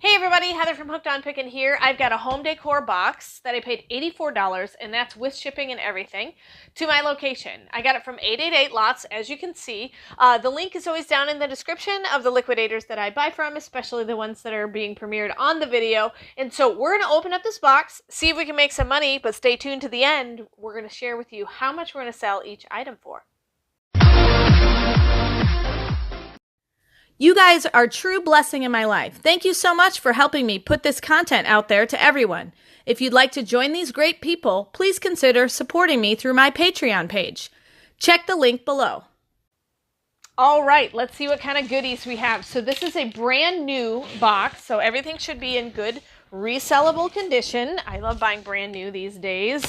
Hey everybody, Heather from Hooked on Pickin here. I've got a home decor box that I paid $84, and that's with shipping and everything, to my location. I got it from 888 Lots, as you can see. The link is always down in the description of the liquidators that I buy from, especially the ones that are being premiered on the video. And so we're going to open up this box, see if we can make some money, but stay tuned to the end. We're going to share with you how much we're going to sell each item for. You guys are a true blessing in my life. Thank you so much for helping me put this content out there to everyone. If you'd like to join these great people, please consider supporting me through my Patreon page. Check the link below. All right, let's see what kind of goodies we have. So this is a brand new box, so everything should be in good resellable condition. I love buying brand new these days.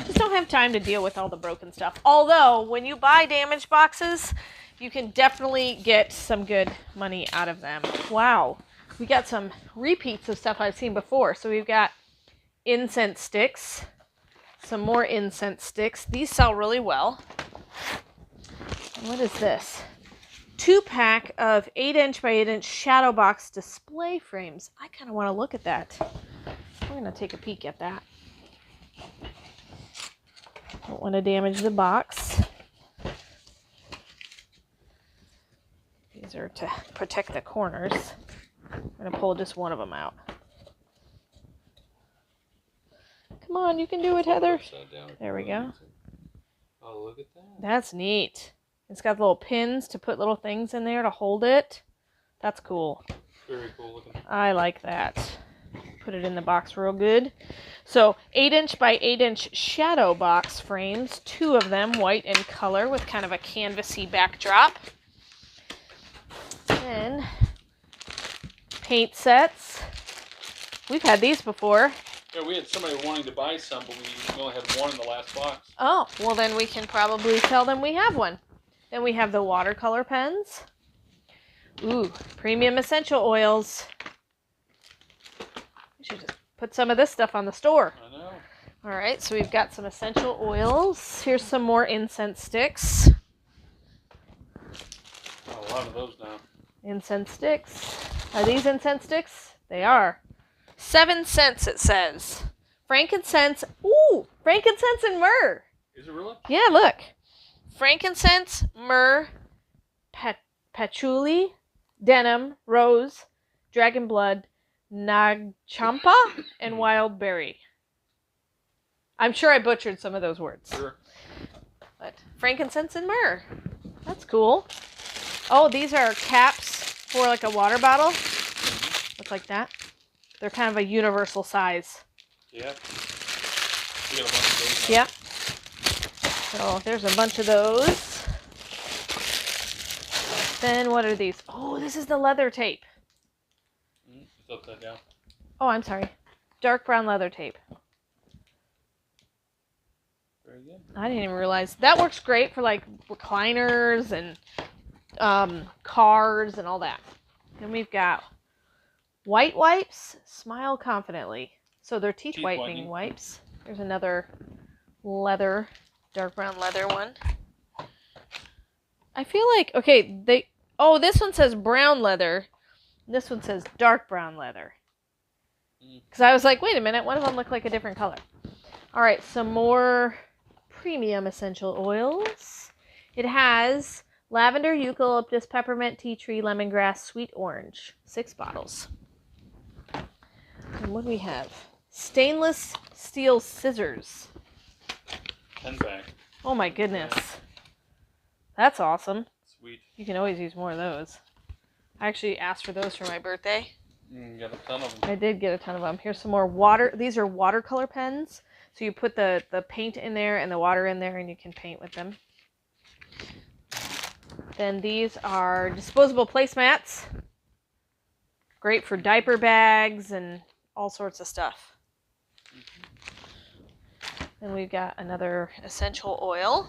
Just don't have time to deal with all the broken stuff. Although, when you buy damaged boxes, you can definitely get some good money out of them. Wow, we got some repeats of stuff I've seen before. So we've got incense sticks, some more incense sticks. These sell really well. And what is this? 2-pack of 8-inch by 8-inch shadow box display frames. I kind of want to look at that. We're going to take a peek at that. Don't want to damage the box. These are to protect the corners. I'm going to pull just one of them out. Come on, you can do it, Heather. There we go. Oh, look at that. That's neat. It's got little pins to put little things in there to hold it. That's cool. Very cool looking. I like that. Put it in the box real good. So 8-inch by 8-inch shadow box frames. 2 of them, white in color with kind of a canvasy backdrop. Then paint sets. We've had these before. Yeah, we had somebody wanting to buy some, but we only had one in the last box. Oh, well then we can probably tell them we have one. Then we have the watercolor pens. Ooh, premium essential oils. We should just put some of this stuff on the store. I know. All right, so we've got some essential oils. Here's some more incense sticks. Oh, a lot of those now. Incense sticks. Are these incense sticks? They are. 7 cents it says. Frankincense. Ooh, frankincense and myrrh. Is it really? Yeah, look. Frankincense, myrrh, patchouli, denim, rose, dragon blood, nagchampa, and wild berry. I'm sure I butchered some of those words. Sure. But frankincense and myrrh. That's cool. Oh, these are caps for like a water bottle. Look like that. They're kind of a universal size. Yeah. We got a bunch of those now. Yep. So there's a bunch of those. Then what are these? Oh, this is the leather tape. It's upside down. Oh, I'm sorry. Dark brown leather tape. Very good. I didn't even realize. That works great for like recliners and cars and all that. Then we've got white wipes. Smile confidently. So they're teeth whitening wipes. There's another leather, dark brown leather one. I feel like, okay, this one says brown leather. This one says dark brown leather. Because I was like, wait a minute, one of them looked like a different color. All right, some more premium essential oils. It has lavender, eucalyptus, peppermint, tea tree, lemongrass, sweet orange. 6 bottles. And what do we have? Stainless steel scissors. 10-pack. Oh my goodness. That's awesome. Sweet. You can always use more of those. I actually asked for those for my birthday. You got a ton of them. I did get a ton of them. Here's some more water. These are watercolor pens. So you put the paint in there and the water in there and you can paint with them. Then these are disposable placemats. Great for diaper bags and all sorts of stuff. Then we've got another essential oil.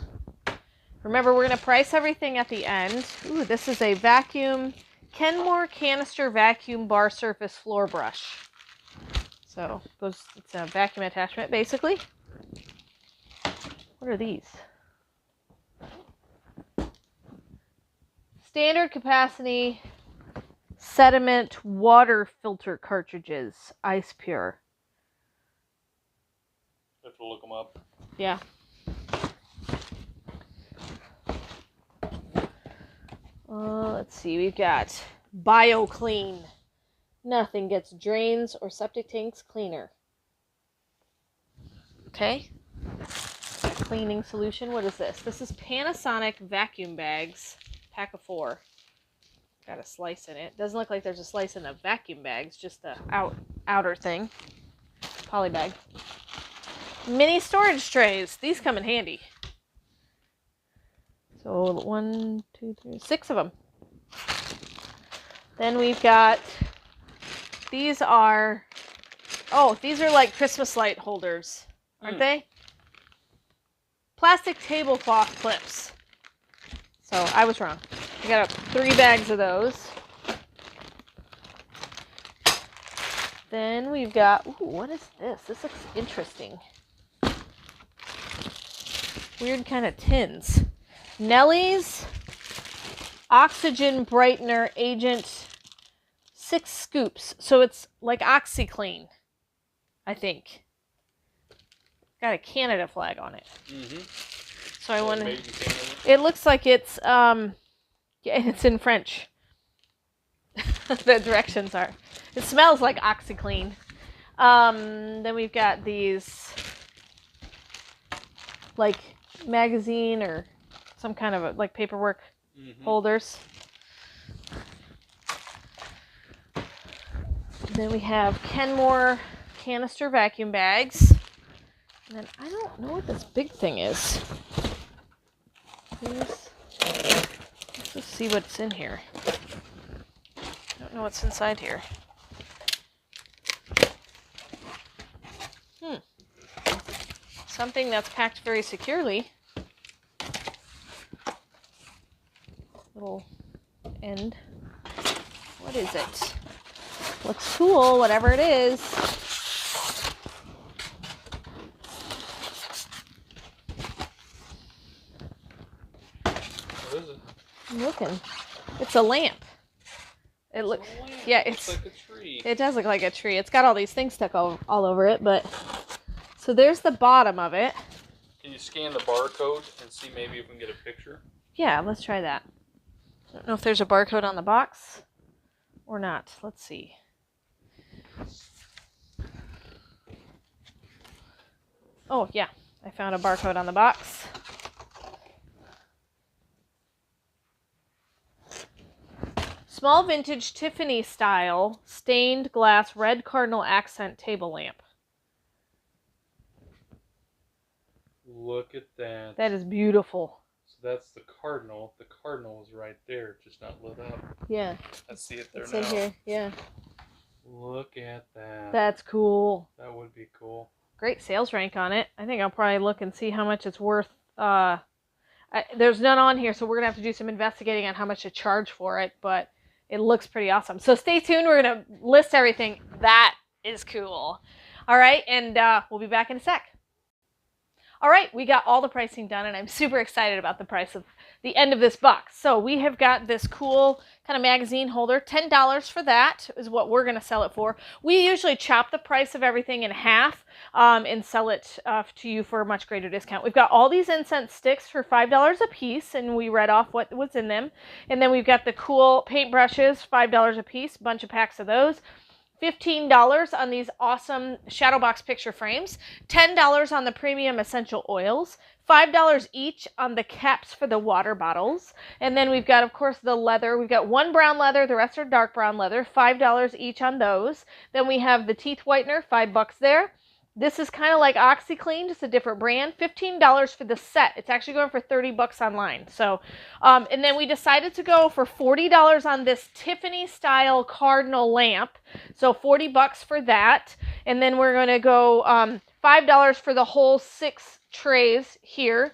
Remember, we're going to price everything at the end. Ooh, this is a vacuum, Kenmore canister vacuum bar surface floor brush. So it's a vacuum attachment, basically. What are these? Standard capacity sediment water filter cartridges, Ice Pure. Have to look them up. Yeah. Let's see, we've got BioClean. Nothing gets drains or septic tanks cleaner. Okay. Cleaning solution. What is this? This is Panasonic vacuum bags. Pack of 4. Got a slice in it. Doesn't look like there's a slice in the vacuum bags, just the outer thing. Poly bag. Mini storage trays. These come in handy. So 1, 2, 3, 6 of them. Then we've got, these are like Christmas light holders, aren't they? Plastic tablecloth clips. So I was wrong. I got 3 bags of those. Then we've got, ooh, what is this? This looks interesting. Weird kind of tins. Nellie's Oxygen Brightener Agent 6 scoops. So it's like OxyClean, I think. Got a Canada flag on it. So I want to. It looks like it's yeah, it's in French. The directions are. It smells like OxyClean. Then we've got these like magazine or some kind of like paperwork holders. Then we have Kenmore canister vacuum bags. And then I don't know what this big thing is. Let's just see what's in here. I don't know what's inside here. Something that's packed very securely. Little end. What is it? Looks cool, whatever it is. What is it? I'm looking. It's a lamp. It looks. Yeah, it's like a tree. It does look like a tree. It's got all these things stuck all over it, but so there's the bottom of it. Can you scan the barcode and see maybe if we can get a picture? Yeah, let's try that. I don't know if there's a barcode on the box or not. Let's see. Oh, yeah. I found a barcode on the box. Small vintage Tiffany style stained glass red cardinal accent table lamp. Look at that. That is beautiful. So that's the cardinal. The cardinal is right there, just not lit up. Yeah. I see it there It's now. in here. Yeah. Look at that. That's cool. That would be cool. Great sales rank on it. I think I'll probably look and see how much it's worth. There's none on here, so we're going to have to do some investigating on how much to charge for it, but it looks pretty awesome. So stay tuned. We're going to list everything. That is cool. All right, and we'll be back in a sec. All right, we got all the pricing done, and I'm super excited about the price of the end of this box. So we have got this cool kind of magazine holder. $10 for that is what we're going to sell it for. We usually chop the price of everything in half and sell it to you for a much greater discount. We've got all these incense sticks for $5 a piece, and we read off what was in them. And then we've got the cool paintbrushes, $5 a piece, bunch of packs of those. $15 on these awesome shadow box picture frames, $10 on the premium essential oils, $5 each on the caps for the water bottles, and then we've got, of course, the leather. We've got one brown leather, the rest are dark brown leather, $5 each on those. Then we have the teeth whitener, $5 there. This is kind of like OxyClean, just a different brand. $15 for the set. It's actually going for $30 online. So, and then we decided to go for $40 on this Tiffany style cardinal lamp. So $40 for that. And then we're going to go $5 for the whole 6 trays here.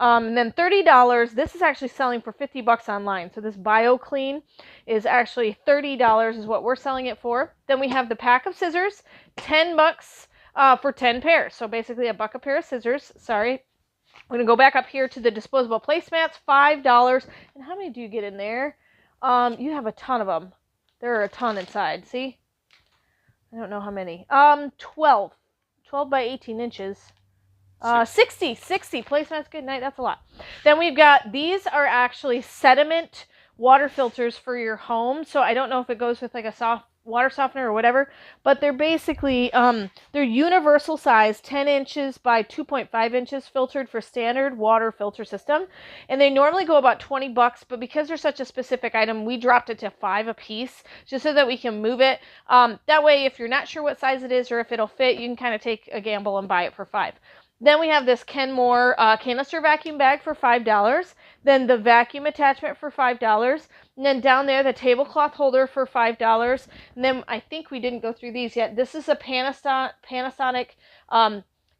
And then $30. This is actually selling for $50 online. So this BioClean is actually $30 is what we're selling it for. Then we have the pack of scissors, $10 for 10 pairs. So basically $1 a pair of scissors. Sorry. We're going to go back up here to the disposable placemats, $5. And how many do you get in there? You have a ton of them. There are a ton inside. See? I don't know how many. 12 by 18 inches. 60 placemats. Good night. That's a lot. Then we've got, these are actually sediment water filters for your home. So I don't know if it goes with like a soft water softener or whatever, but they're basically, they're universal size, 10 inches by 2.5 inches filtered for standard water filter system. And they normally go about $20, but because they're such a specific item, we dropped it to $5 a piece just so that we can move it. That way, if you're not sure what size it is or if it'll fit, you can kind of take a gamble and buy it for $5. Then we have this Kenmore canister vacuum bag for $5. Then the vacuum attachment for $5. And then down there, the tablecloth holder for $5. And then I think we didn't go through these yet. This is a Panasonic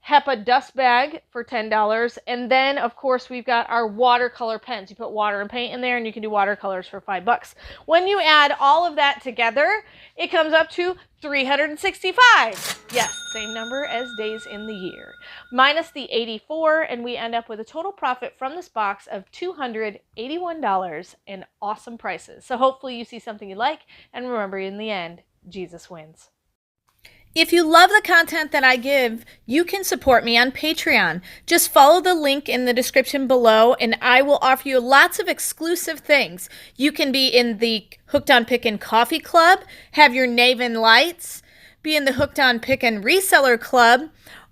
HEPA dust bag for $10. And then, of course, we've got our watercolor pens. You put water and paint in there, and you can do watercolors for $5. When you add all of that together, it comes up to 365. Yes, same number as days in the year. Minus the 84, and we end up with a total profit from this box of $281 in awesome prices. So hopefully you see something you like, and remember, in the end, Jesus wins. If you love the content that I give, you can support me on Patreon. Just follow the link in the description below, and I will offer you lots of exclusive things. You can be in the Hooked on Pickin Coffee Club, have your Naven Lights, be in the Hooked on Pickin Reseller Club,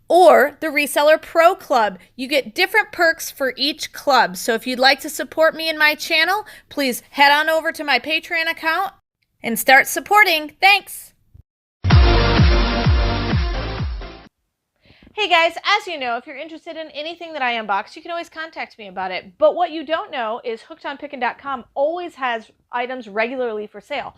or the Reseller Pro Club. You get different perks for each club. So if you'd like to support me in my channel, please head on over to my Patreon account and start supporting. Thanks! Hey guys, as you know, if you're interested in anything that I unbox, you can always contact me about it. But what you don't know is hookedonpickin.com always has items regularly for sale.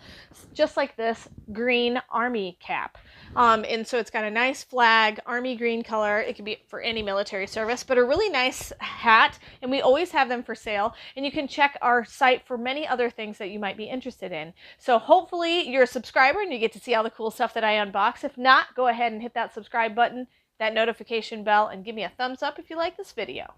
Just like this green army cap. And so it's got a nice flag, army green color. It can be for any military service, but a really nice hat. And we always have them for sale. And you can check our site for many other things that you might be interested in. So hopefully you're a subscriber and you get to see all the cool stuff that I unbox. If not, go ahead and hit that subscribe button, that notification bell, and give me a thumbs up if you like this video.